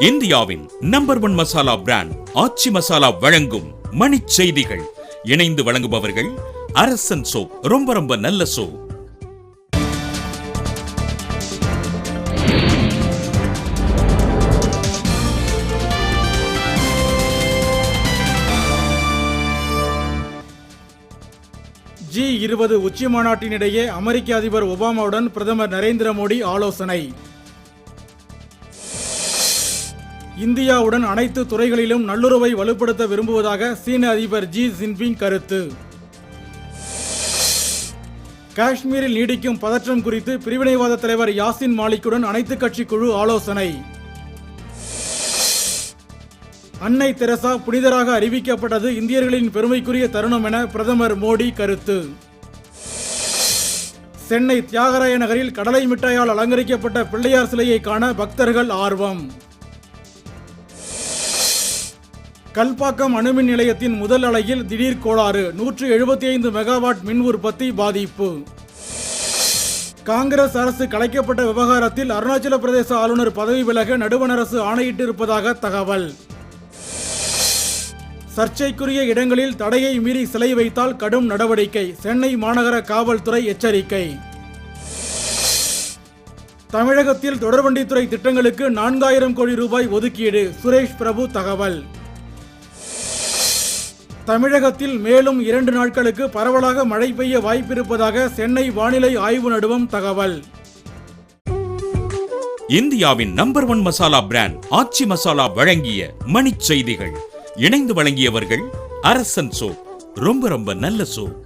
இந்தியாவின் number 1 masala brand ஆச்சி மசாலா வழங்கும் மணிச் செய்திகள். இணைந்து வழங்குபவர்கள் அரசன் சோப். ரொம்ப ரொம்ப நல்ல சோப். G20 உச்சி மாநாட்டினிடையே அமெரிக்க அதிபர் ஒபாமாவுடன் பிரதமர் நரேந்திர மோடி ஆலோசனை. இந்தியாவுடன் அனைத்து துறைகளிலும் நல்லுறவை வலுப்படுத்த விரும்புவதாக சீன அதிபர் ஜி ஜின்பிங் கருத்து. காஷ்மீரில் நீடிக்கும் பதற்றம் குறித்து பிரிவினைவாத தலைவர் யாசின் மாலிக்குடன் அனைத்து கட்சி குழு ஆலோசனை. அன்னை தெரசா புனிதராக அறிவிக்கப்பட்டது இந்தியர்களின் பெருமைக்குரிய தருணம் என பிரதமர் மோடி கருத்து. சென்னை தியாகராய நகரில் கடலை மிட்டாயால் அலங்கரிக்கப்பட்ட பிள்ளையார் சிலையை காண பக்தர்கள் ஆர்வம். கல்பாக்கம் அணுமின் நிலையத்தின் முதல் அலையில் திடீர் கோளாறு, 175 மெகாவாட் மின் உற்பத்தி பாதிப்பு. காங்கிரஸ் அரசு கலைக்கப்பட்ட விவகாரத்தில் அருணாச்சல பிரதேச ஆளுநர் பதவி விலக நடுவண் அரசு ஆணையிட்டிருப்பதாக தகவல். சர்ச்சைக்குரிய இடங்களில் தடையை மீறி சிலை வைத்தால் கடும் நடவடிக்கை, சென்னை மாநகர காவல்துறை எச்சரிக்கை. தமிழகத்தில் தொடர்வண்டித்துறை திட்டங்களுக்கு 4000 கோடி ரூபாய் ஒதுக்கீடு, சுரேஷ் பிரபு தகவல். தமிழகத்தில் மேலும் 2 நாட்களுக்கு பரவலாக மழை பெய்ய வாய்ப்பிருப்பதாக சென்னை வானிலை ஆய்வு நடுவம் தகவல். இந்தியாவின் நம்பர் 1 மசாலா பிராண்ட் ஆச்சி மசாலா வழங்கிய மணிச் செய்திகள். இணைந்து வழங்கியவர்கள் அரசன் சோப். ரொம்ப ரொம்ப நல்ல சோப்.